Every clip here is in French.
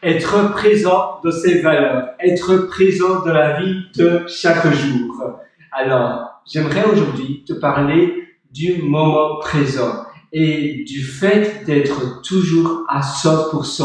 Être présent dans ses valeurs, être présent dans la vie de chaque jour. Alors, j'aimerais aujourd'hui te parler du moment présent et du fait d'être toujours à 100%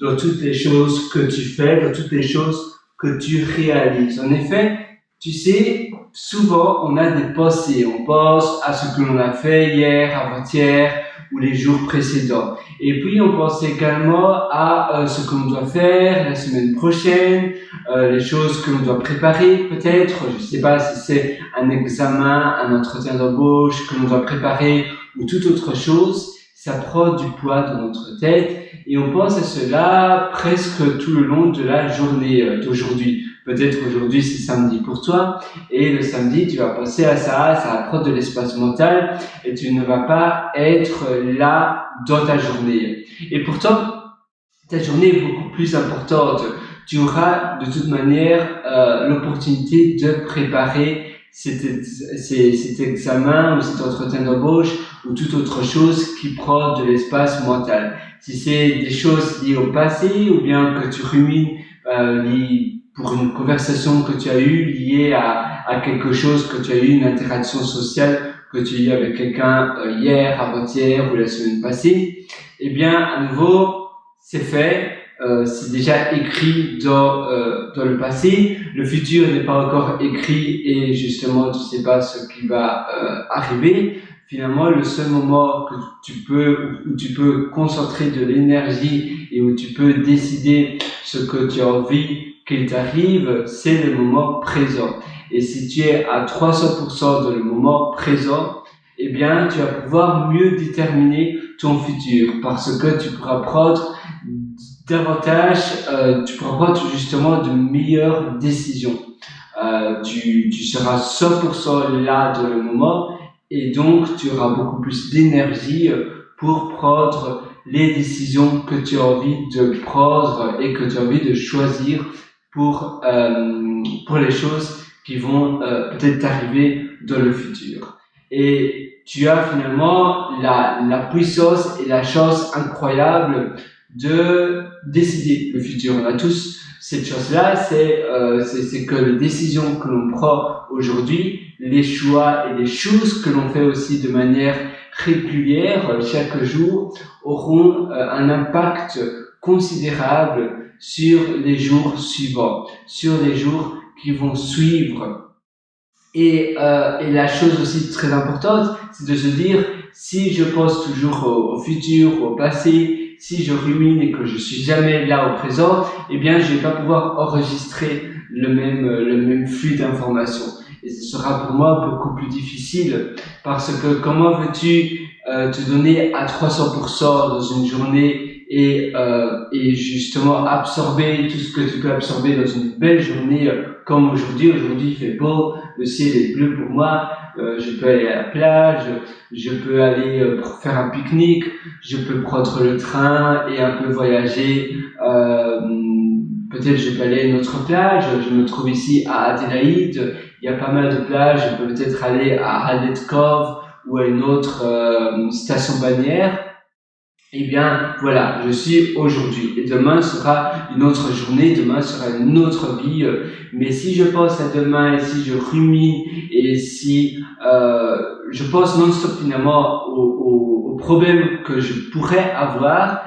dans toutes les choses que tu fais, dans toutes les choses que tu réalises. En effet, tu sais, souvent on a des pensées, on pense à ce que l'on a fait hier, avant-hier ou les jours précédents. Et puis, on pense également à ce que l'on doit faire la semaine prochaine, les choses que l'on doit préparer peut-être. Je ne sais pas si c'est un examen, un entretien d'embauche que l'on doit préparer ou toute autre chose. Ça prend du poids dans notre tête et on pense à cela presque tout le long de la journée d'aujourd'hui. Peut-être aujourd'hui c'est samedi pour toi et le samedi tu vas penser à ça va prendre de l'espace mental et tu ne vas pas être là dans ta journée. Et pourtant, ta journée est beaucoup plus importante. Tu auras de toute manière l'opportunité de préparer cet examen ou cet entretien d'embauche ou toute autre chose qui prend de l'espace mental. Si c'est des choses liées au passé ou bien que tu rumines pour une conversation que tu as eue liée à quelque chose que tu as eu, une interaction sociale que tu as eu avec quelqu'un hier, avant-hier ou la semaine passée, eh bien, à nouveau, c'est fait, c'est déjà écrit dans le passé. Le futur n'est pas encore écrit et justement, tu sais pas ce qui va arriver. Finalement, le seul moment où tu peux concentrer de l'énergie et où tu peux décider ce que tu as envie qu'il t'arrive, c'est le moment présent. Et si tu es à 300% dans le moment présent, eh bien, tu vas pouvoir mieux déterminer ton futur parce que tu pourras prendre tu pourras prendre justement de meilleures décisions. Tu seras 100% là dans le moment et donc tu auras beaucoup plus d'énergie pour prendre les décisions que tu as envie de prendre et que tu as envie de choisir pour les choses qui vont peut-être t'arriver dans le futur. Et tu as finalement la puissance et la chance incroyable de décider le futur. On a tous cette chose-là, c'est que les décisions que l'on prend aujourd'hui, les choix et les choses que l'on fait aussi de manière régulière chaque jour auront un impact considérable sur les jours suivants, sur les jours qui vont suivre. Et la chose aussi très importante, c'est de se dire, si je pense toujours au futur, au passé, si je rumine et que je suis jamais là au présent, eh bien, je vais pas pouvoir enregistrer le même flux d'informations. Et ce sera pour moi beaucoup plus difficile parce que comment veux-tu te donner à 300% dans une journée et justement absorber tout ce que tu peux absorber dans une belle journée comme aujourd'hui. Aujourd'hui, il fait beau, le ciel est bleu pour moi, je peux aller à la plage, je peux aller pour faire un pique-nique, je peux prendre le train et un peu voyager. Peut-être je peux aller à une autre plage, je me trouve ici à Adélaïde, il y a pas mal de plages, je peux peut-être aller à Hadlet Cove ou à une autre station balnéaire. Eh bien, voilà, je suis aujourd'hui. Et demain sera une autre journée, demain sera une autre vie. Mais si je pense à demain, et si je rumine, et si je pense non-stop finalement aux problèmes que je pourrais avoir,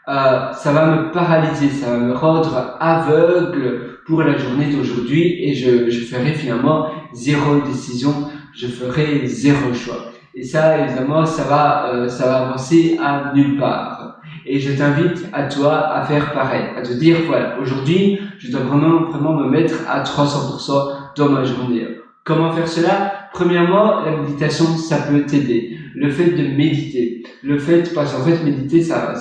ça va me paralyser, ça va me rendre aveugle pour la journée d'aujourd'hui et je ferai finalement zéro décision, je ferai zéro choix. Et ça, évidemment, ça va avancer à nulle part. Et je t'invite à toi à faire pareil, à te dire, voilà, aujourd'hui, je dois vraiment me mettre à 300% dans ma journée. Comment faire cela? Premièrement, la méditation, ça peut t'aider. Le fait de méditer, parce qu'en fait, méditer, ça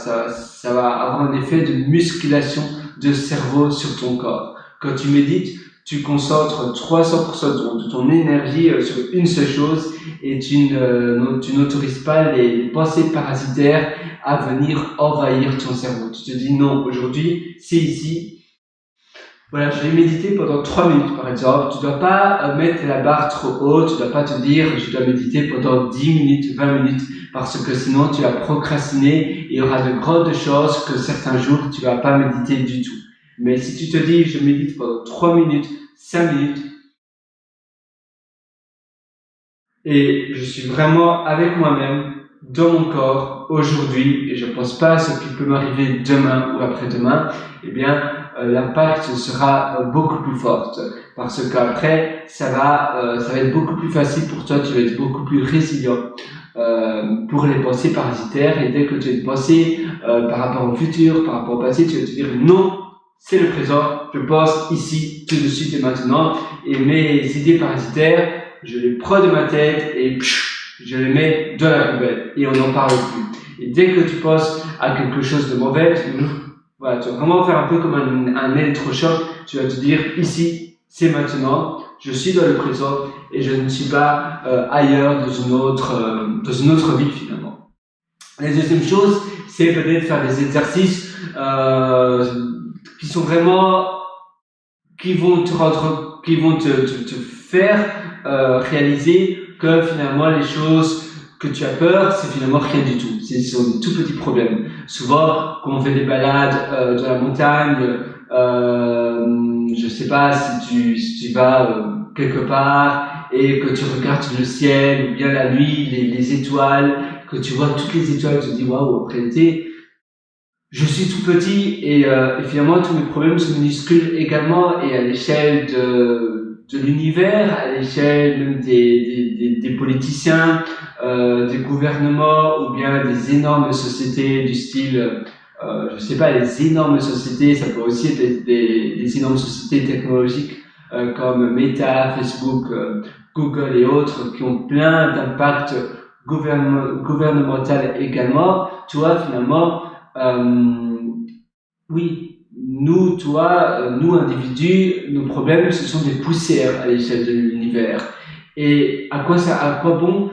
va avoir un effet de musculation de cerveau sur ton corps. Quand tu médites, tu concentres 300% de ton énergie sur une seule chose et tu n'autorises pas les pensées parasitaires à venir envahir ton cerveau. Tu te dis non, aujourd'hui, c'est ici, Voilà, je vais méditer pendant 3 minutes par exemple. Tu dois pas mettre la barre trop haute, tu dois pas te dire je dois méditer pendant 10 minutes, 20 minutes, parce que sinon tu vas procrastiner et il y aura de grandes chances que certains jours tu vas pas méditer du tout. Mais si tu te dis je médite pendant 3 minutes, 5 minutes, et je suis vraiment avec moi-même, dans mon corps, aujourd'hui, et je pense pas à ce qui peut m'arriver demain ou après-demain, eh bien, l'impact sera beaucoup plus fort. Parce qu'après, ça va être beaucoup plus facile pour toi, tu vas être beaucoup plus résilient pour les pensées parasitaires, et dès que tu as une pensée par rapport au futur, par rapport au passé, tu vas te dire non, c'est le présent, je pense ici, tout de suite et maintenant, et mes idées parasitaires, je les prends de ma tête et je les mets dans la poubelle et on n'en parle plus. Et dès que tu penses à quelque chose de mauvais, voilà, tu vas vraiment faire un peu comme un électrochoc. Tu vas te dire ici, c'est maintenant, je suis dans le présent et je ne suis pas ailleurs dans une autre vie finalement. La deuxième chose, c'est peut-être faire des exercices qui sont vraiment qui vont te faire réaliser que finalement les choses que tu as peur, c'est finalement rien du tout. Ce sont des tout petits problèmes. Souvent, quand on fait des balades dans la montagne, je sais pas si tu vas quelque part et que tu regardes le ciel ou bien la nuit, les étoiles, que tu vois toutes les étoiles, tu te dis waouh, en réalité, je suis tout petit et finalement tous mes problèmes se minusculent également et à l'échelle de l'univers, à l'échelle même des politiciens, des gouvernements ou bien des énormes sociétés du style, je sais pas, les énormes sociétés, ça peut aussi être des énormes sociétés technologiques comme Meta, Facebook, Google et autres qui ont plein d'impacts gouvernemental également. Tu vois, finalement, oui, nous individus, nos problèmes, ce sont des poussières à l'échelle de l'univers. Et à quoi bon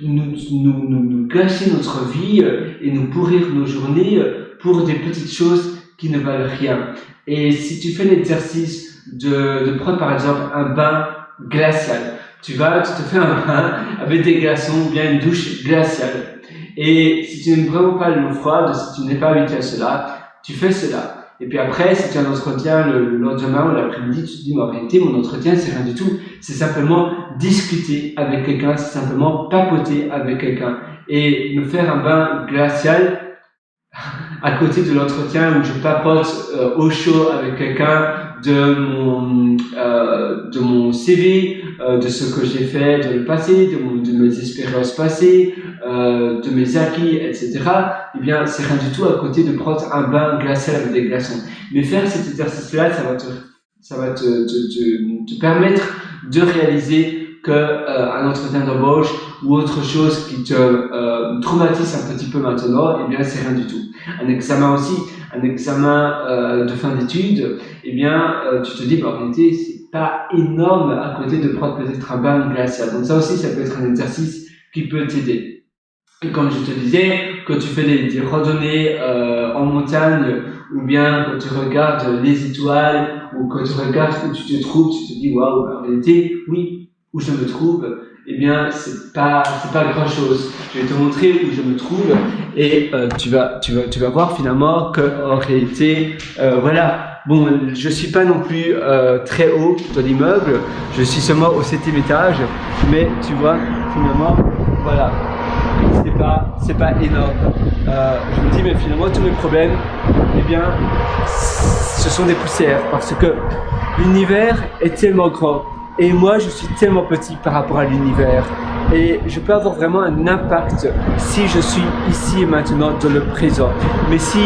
nous gâcher notre vie et nous pourrir nos journées pour des petites choses qui ne valent rien. Et si tu fais l'exercice de prendre par exemple un bain glacial, tu te fais un bain avec des glaçons ou bien une douche glaciale. Et si tu n'aimes vraiment pas l'eau froide, si tu n'es pas habitué à cela, tu fais cela. Et puis après, si tu as un entretien le lendemain ou l'après-midi, tu te dis, mais en réalité, mon entretien, c'est rien du tout. C'est simplement discuter avec quelqu'un, c'est simplement papoter avec quelqu'un. Et me faire un bain glacial à côté de l'entretien où je papote au chaud avec quelqu'un de mon CV, de ce que j'ai fait dans le passé, de mes expériences passées, de mes acquis, etc. Eh bien, c'est rien du tout à côté de prendre un bain glacial avec des glaçons. Mais faire cet exercice-là, ça va te permettre de réaliser que un entretien d'embauche ou autre chose qui te traumatise un petit peu maintenant, eh bien, c'est rien du tout. Un examen aussi, un examen de fin d'études, eh bien, tu te dis, bah, en réalité, c'est pas énorme à côté de prendre peut-être un bain glacial. Donc ça aussi, ça peut être un exercice qui peut t'aider. Et comme je te disais, quand tu fais des randonnées en montagne, ou bien quand tu regardes les étoiles, ou quand tu regardes où tu te trouves, tu te dis, waouh, en réalité, oui, où je me trouve, eh bien, c'est pas grand chose. Je vais te montrer où je me trouve et tu vas voir finalement que en réalité, voilà. Bon, je suis pas non plus très haut dans l'immeuble. Je suis seulement au 7e étage, mais tu vois, finalement, voilà. C'est pas énorme. Je me dis, mais finalement, tous mes problèmes, eh bien, ce sont des poussières parce que l'univers est tellement grand. Et moi, je suis tellement petit par rapport à l'univers. Et je peux avoir vraiment un impact si je suis ici et maintenant dans le présent. Mais si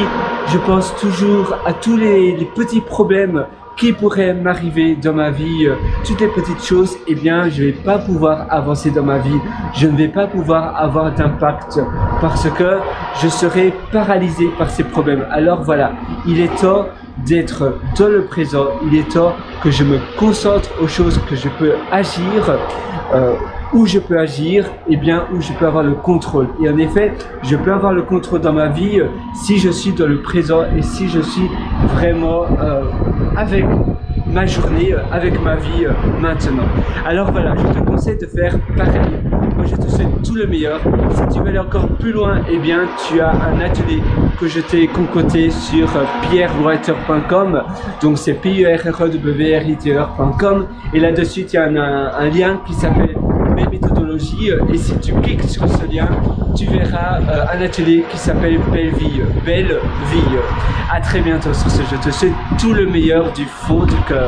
je pense toujours à tous les petits problèmes qui pourraient m'arriver dans ma vie, toutes les petites choses, eh bien, je vais pas pouvoir avancer dans ma vie. Je ne vais pas pouvoir avoir d'impact parce que je serai paralysé par ces problèmes. Alors voilà, il est temps d'être dans le présent. Il est temps que je me concentre aux choses que je peux agir, où je peux agir, et bien où je peux avoir le contrôle. Et en effet, je peux avoir le contrôle dans ma vie si je suis dans le présent et si je suis vraiment avec ma journée, avec ma vie maintenant. Alors voilà, je te conseille de faire pareil. Moi, je te souhaite tout le meilleur. Si tu veux aller encore plus loin, eh bien, tu as un atelier que je t'ai concocté sur pierrewriter.com. Donc, c'est pierrewriter.com. Et là-dessus, il y a un lien qui s'appelle mes méthodologies. Et si tu cliques sur ce lien, tu verras un atelier qui s'appelle Belle Vie. Belle Vie. À très bientôt sur ce. Je te souhaite tout le meilleur du fond du cœur.